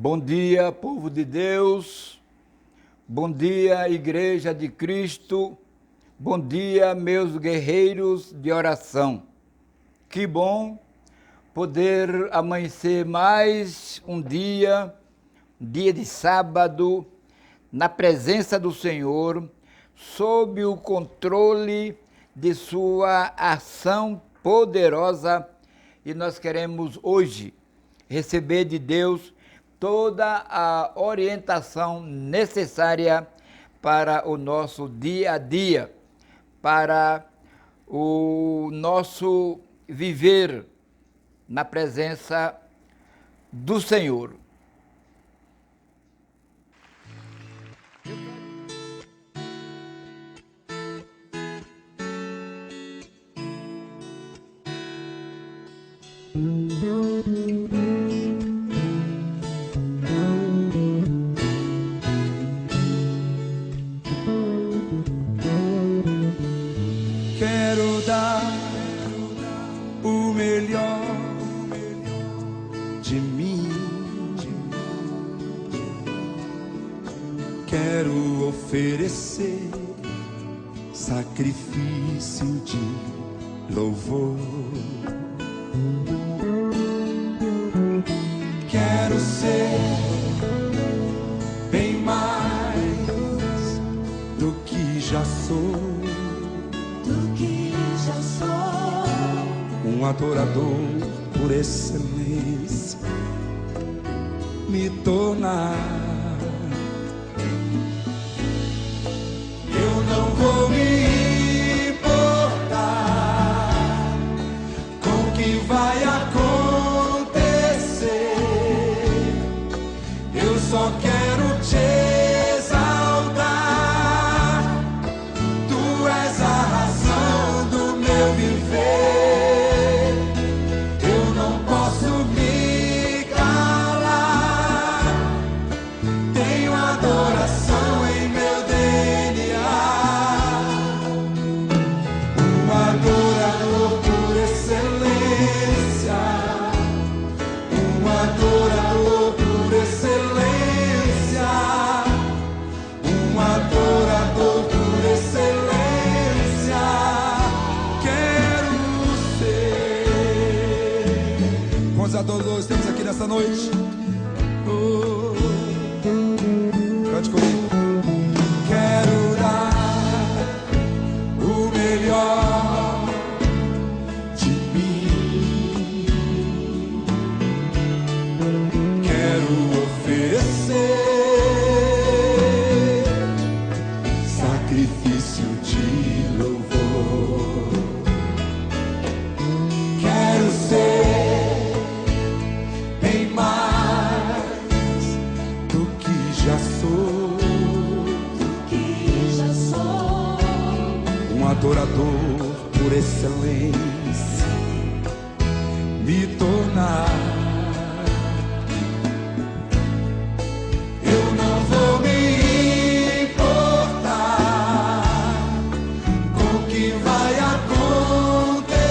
Bom dia, povo de Deus. Bom dia, Igreja de Cristo. Bom dia, meus guerreiros de oração. Que bom poder amanhecer mais um dia de sábado, na presença do Senhor, sob o controle de sua ação poderosa. E nós queremos hoje receber de Deus toda a orientação necessária para o nosso dia a dia, para o nosso viver na presença do Senhor. Quero dar o melhor de mim. Quero oferecer sacrifício de louvor. Quero ser bem mais do que já sou. Um adorador por excelência, me tornar. Eu não vou me importar com o que vai acontecer. Eu só quero te exaltar. Tu és a razão do meu viver. Adoradores temos aqui nessa noite. Cante comigo. Quero dar o melhor de mim. Quero oferecer sacrifício de louvor. Quero ser adorador por excelência, me tornar. Eu não vou me importar com o que vai acontecer.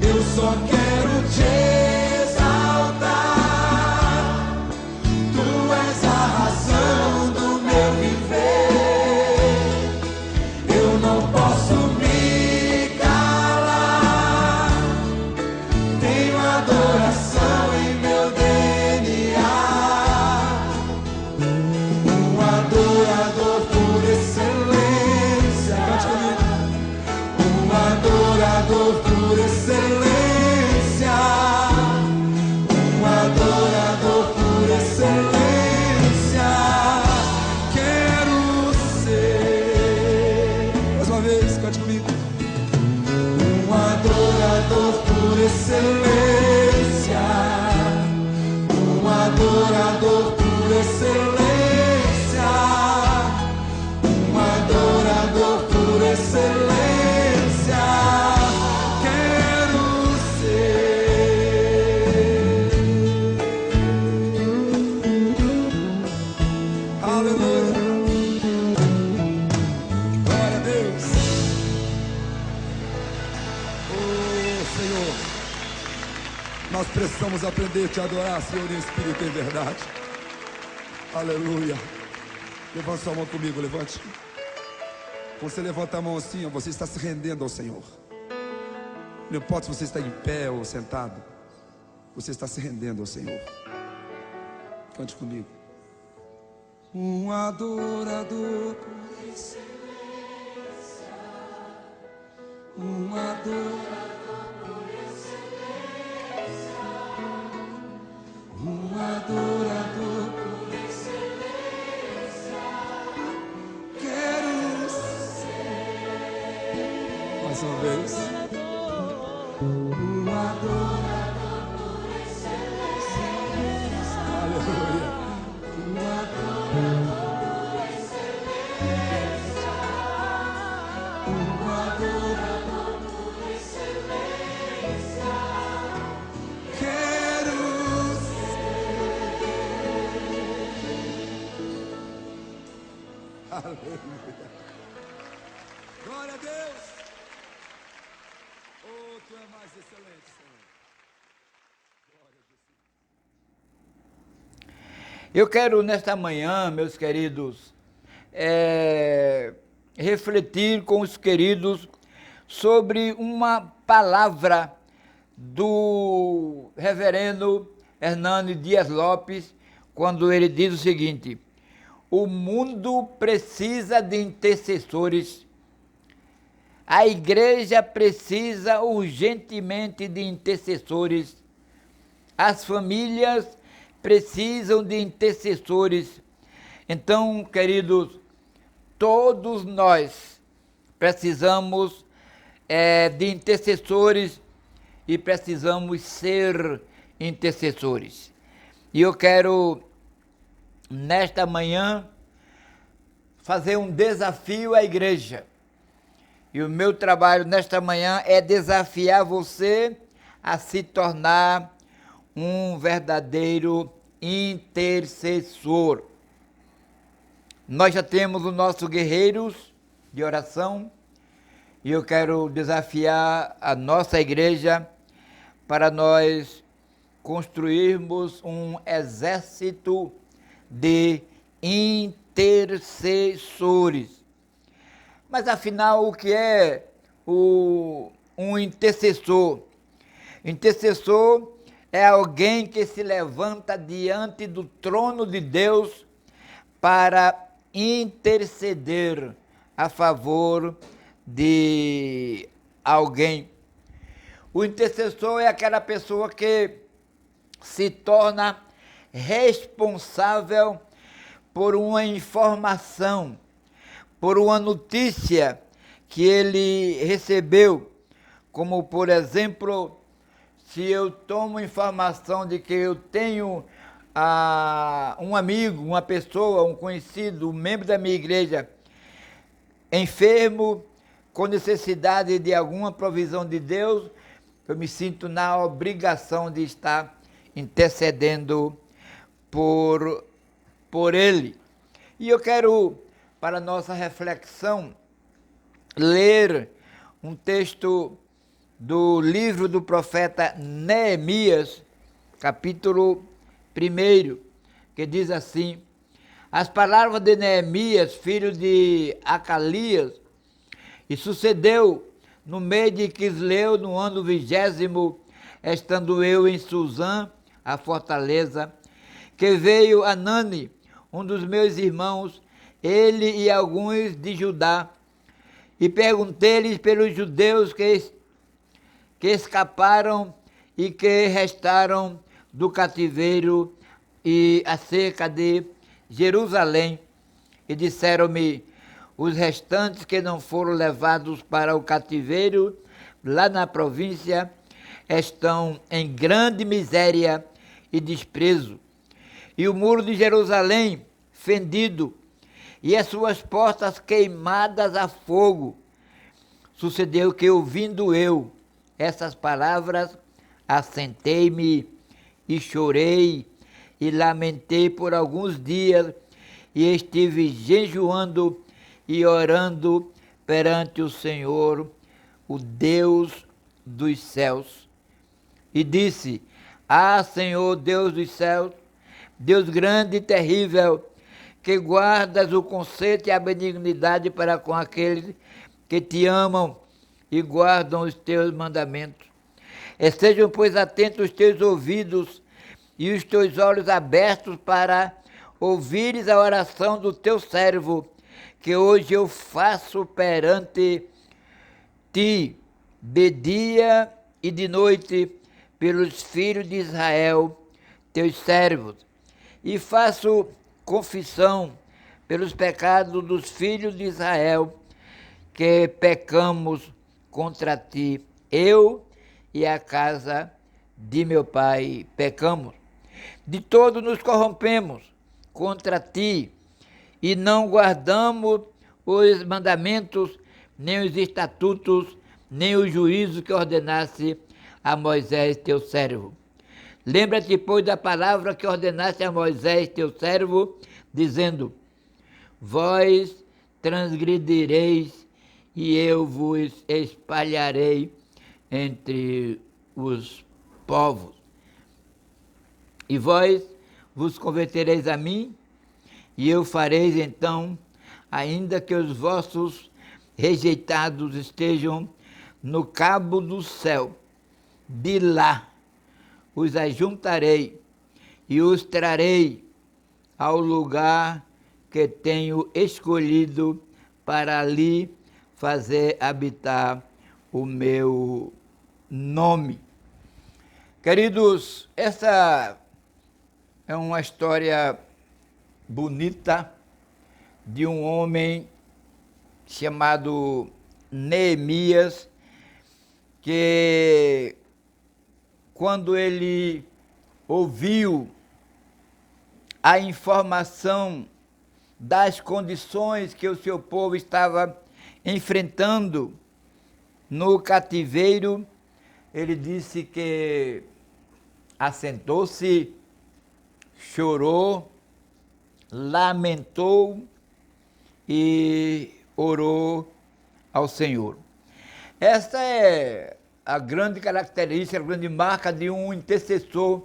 Eu só quero te exaltar. Tu és a razão do meu viver. precisamos aprender a te adorar, Senhor, em espírito e em verdade. Aleluia. Levante sua mão comigo, levante. Quando você levanta a mão assim, ó, você está se rendendo ao Senhor. Não importa se você está em pé ou sentado, você está se rendendo ao Senhor. Cante comigo. Um adorador por excelência, um adorador por excelência, um adorador por excelência. Quero ser. Mais uma vez. Um adorador por excelência. Aleluia. Um adorador por excelência. Um adorador por excelência. Quero ser. Aleluia. Glória a Deus. Oh, tu é mais excelente, Senhor. Glória a Jesus. Eu quero nesta manhã, meus queridos, refletir com os queridos sobre uma palavra do reverendo Hernani Dias Lopes, quando ele diz o seguinte: o mundo precisa de intercessores. A igreja precisa urgentemente de intercessores. As famílias precisam de intercessores. Então, queridos, todos nós precisamos de intercessores e precisamos ser intercessores. E eu quero, nesta manhã, fazer um desafio à igreja. E o meu trabalho nesta manhã é desafiar você a se tornar um verdadeiro intercessor. Nós já temos os nossos guerreiros de oração e eu quero desafiar a nossa igreja para nós construirmos um exército de intercessores. Mas afinal, o que é um intercessor? Intercessor é alguém que se levanta diante do trono de Deus para interceder a favor de alguém. O intercessor é aquela pessoa que se torna responsável por uma informação, por uma notícia que ele recebeu, como por exemplo, se eu tomo informação de que eu tenho um amigo, uma pessoa, um conhecido, um membro da minha igreja, enfermo, com necessidade de alguma provisão de Deus, eu me sinto na obrigação de estar intercedendo por ele. E eu quero, para nossa reflexão, ler um texto do livro do profeta Neemias, capítulo 1, que diz assim: as palavras de Neemias, filho de Acalias, e sucedeu no mês de Quisleu, no ano 20º, estando eu em Suzã, a fortaleza, que veio Anani, um dos meus irmãos, ele e alguns de Judá, e perguntei-lhes pelos judeus que escaparam e que restaram do cativeiro e acerca de Jerusalém, e disseram-me: os restantes que não foram levados para o cativeiro lá na província estão em grande miséria e desprezo, e o muro de Jerusalém fendido, e as suas portas queimadas a fogo. Sucedeu que, ouvindo eu essas palavras, assentei-me e chorei e lamentei por alguns dias, e estive jejuando e orando perante o Senhor, o Deus dos céus. E disse: Ah, Senhor, Deus dos céus, Deus grande e terrível, que guardas o conceito e a benignidade para com aqueles que te amam e guardam os teus mandamentos. Estejam, pois, atentos os teus ouvidos e os teus olhos abertos para ouvires a oração do teu servo, que hoje eu faço perante ti, de dia e de noite, pelos filhos de Israel, teus servos, e faço confissão pelos pecados dos filhos de Israel, que pecamos contra ti, eu e a casa de meu pai pecamos. De todo nos corrompemos contra ti, e não guardamos os mandamentos, nem os estatutos, nem o juízo que ordenasse a Moisés, teu servo. Lembra-te, pois, da palavra que ordenaste a Moisés, teu servo, dizendo: vós transgredireis, e eu vos espalharei entre os povos. E vós vos convertereis a mim, e eu fareis então, ainda que os vossos rejeitados estejam no cabo do céu, de lá os ajuntarei e os trarei ao lugar que tenho escolhido para ali fazer habitar o meu nome. Queridos, essa é uma história bonita de um homem chamado Neemias, que quando ele ouviu a informação das condições que o seu povo estava enfrentando no cativeiro, ele disse que assentou-se, chorou, lamentou e orou ao Senhor. Esta é a grande característica, a grande marca de um intercessor.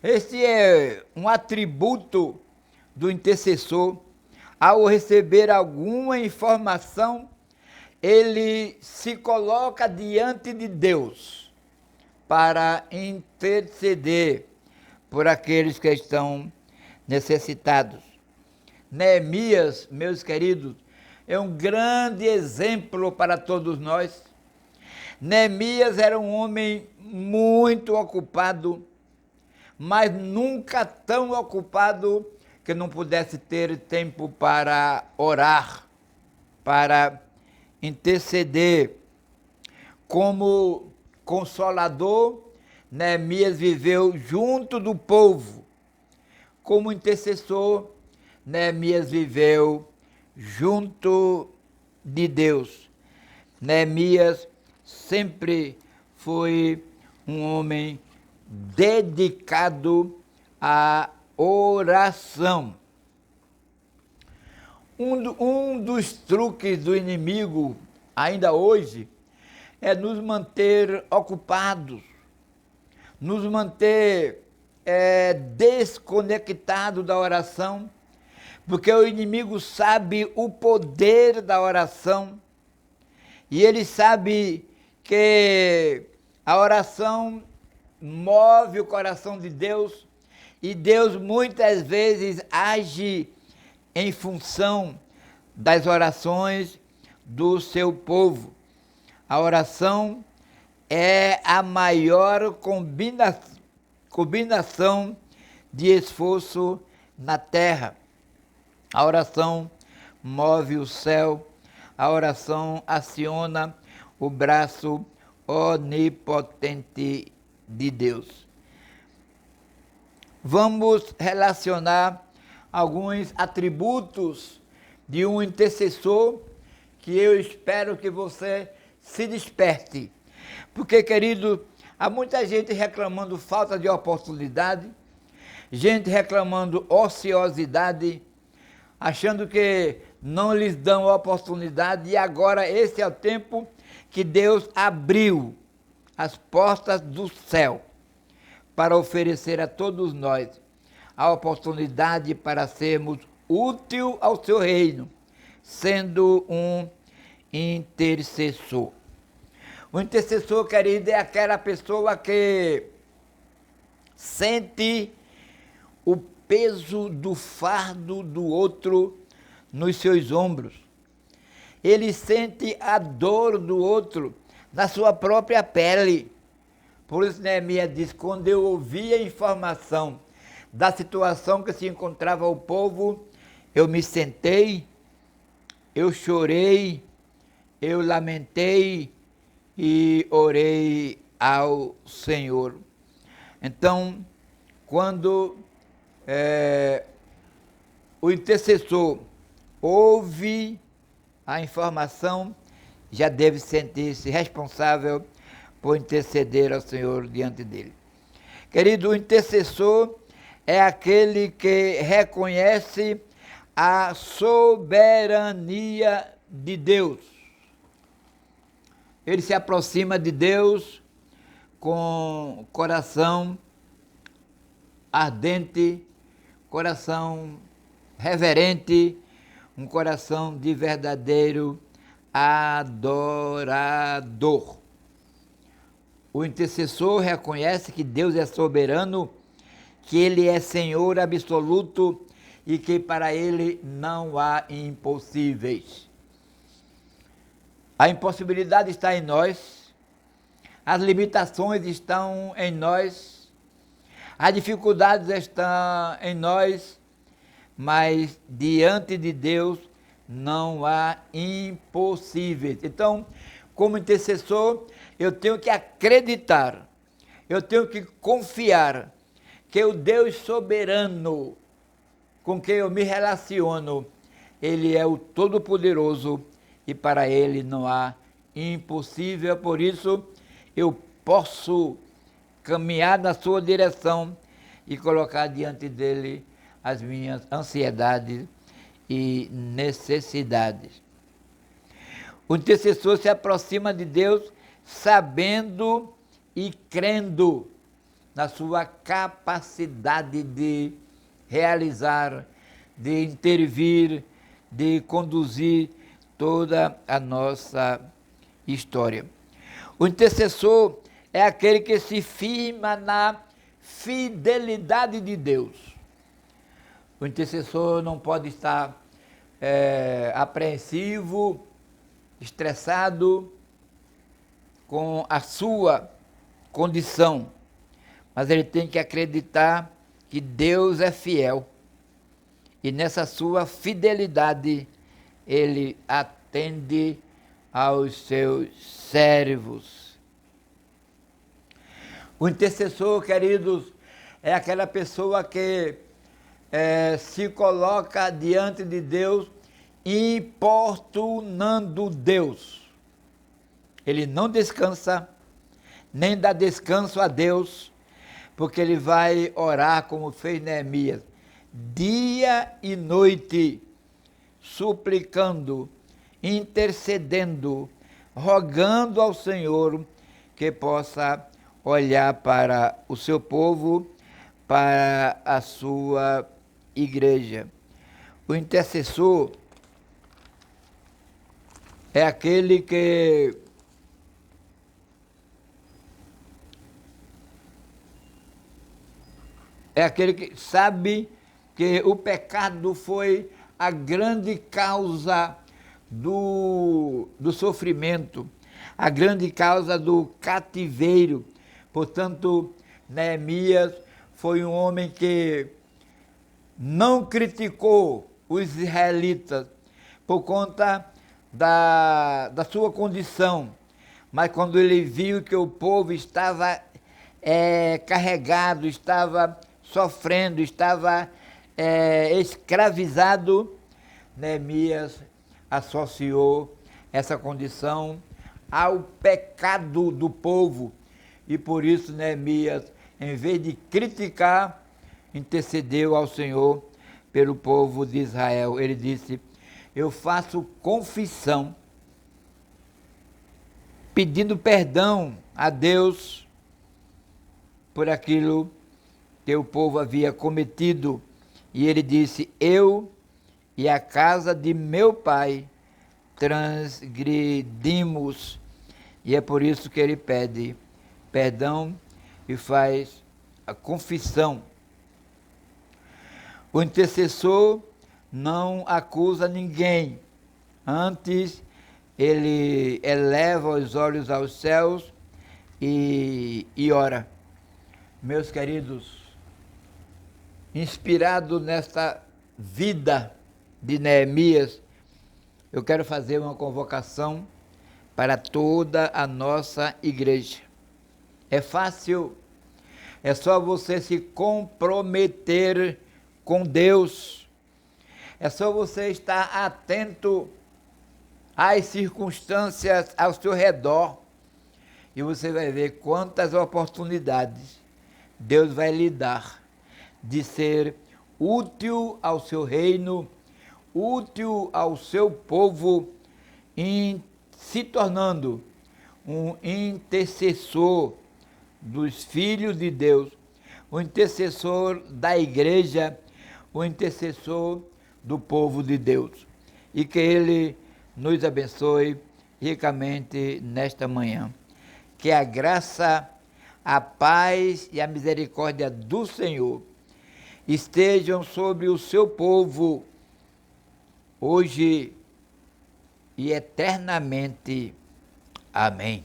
Este é um atributo do intercessor. Ao receber alguma informação, ele se coloca diante de Deus para interceder por aqueles que estão necessitados. Neemias, meus queridos, é um grande exemplo para todos nós. Neemias era um homem muito ocupado, mas nunca tão ocupado que não pudesse ter tempo para orar, para interceder. Como consolador, Neemias viveu junto do povo. Como intercessor, Neemias viveu junto de Deus. Neemias sempre foi um homem dedicado à oração. Um dos truques do inimigo, ainda hoje, é nos manter ocupados, nos manter desconectados da oração, porque o inimigo sabe o poder da oração, e ele sabe que a oração move o coração de Deus, e Deus muitas vezes age em função das orações do seu povo. A oração é a maior combinação de esforço na terra. A oração move o céu, a oração aciona o braço onipotente de Deus. Vamos relacionar alguns atributos de um intercessor que eu espero que você se desperte. Porque, querido, há muita gente reclamando falta de oportunidade, gente reclamando ociosidade, achando que não lhes dão oportunidade, e agora esse é o tempo que Deus abriu as portas do céu para oferecer a todos nós a oportunidade para sermos útil ao seu reino, sendo um intercessor. O intercessor, querido, é aquela pessoa que sente o peso do fardo do outro nos seus ombros. Ele sente a dor do outro na sua própria pele. Por isso Neemias diz, quando eu ouvi a informação da situação que se encontrava o povo, eu me sentei, eu chorei, eu lamentei e orei ao Senhor. Então, quando o intercessor ouve a informação, já deve sentir-se responsável por interceder ao Senhor diante dele. Querido, o intercessor é aquele que reconhece a soberania de Deus. Ele se aproxima de Deus com coração ardente, coração reverente, um coração de verdadeiro adorador. O intercessor reconhece que Deus é soberano, que Ele é Senhor absoluto e que para Ele não há impossíveis. A impossibilidade está em nós, as limitações estão em nós, as dificuldades estão em nós, mas diante de Deus não há impossíveis. Então, como intercessor, eu tenho que acreditar, eu tenho que confiar que o Deus soberano com quem eu me relaciono, Ele é o Todo-Poderoso e para Ele não há impossível. Por isso, eu posso caminhar na sua direção e colocar diante dele as minhas ansiedades e necessidades. O intercessor se aproxima de Deus sabendo e crendo na sua capacidade de realizar, de intervir, de conduzir toda a nossa história. O intercessor é aquele que se firma na fidelidade de Deus. O intercessor não pode estar apreensivo, estressado com a sua condição, mas ele tem que acreditar que Deus é fiel e nessa sua fidelidade ele atende aos seus servos. O intercessor, queridos, é aquela pessoa que se coloca diante de Deus importunando Deus. Ele não descansa, nem dá descanso a Deus, porque ele vai orar como fez Neemias, dia e noite, suplicando, intercedendo, rogando ao Senhor que possa olhar para o seu povo, para a sua igreja. O intercessor é aquele que sabe que o pecado foi a grande causa do sofrimento, a grande causa do cativeiro. Portanto, Neemias foi um homem que não criticou os israelitas por conta da sua condição, mas quando ele viu que o povo estava carregado, estava sofrendo, estava escravizado, Neemias associou essa condição ao pecado do povo. E por isso Neemias, em vez de criticar, intercedeu ao Senhor pelo povo de Israel. Ele disse: eu faço confissão, pedindo perdão a Deus por aquilo que o povo havia cometido. E ele disse: eu e a casa de meu pai transgredimos. E é por isso que ele pede perdão e faz a confissão. O intercessor não acusa ninguém, antes ele eleva os olhos aos céus e ora. Meus queridos, inspirado nesta vida de Neemias, eu quero fazer uma convocação para toda a nossa igreja. É fácil, é só você se comprometer com Deus, é só você estar atento às circunstâncias ao seu redor e você vai ver quantas oportunidades Deus vai lhe dar de ser útil ao seu reino, útil ao seu povo, se tornando um intercessor dos filhos de Deus, um intercessor da igreja, um intercessor do povo de Deus. E que Ele nos abençoe ricamente nesta manhã. Que a graça, a paz e a misericórdia do Senhor estejam sobre o seu povo, hoje e eternamente. Amém.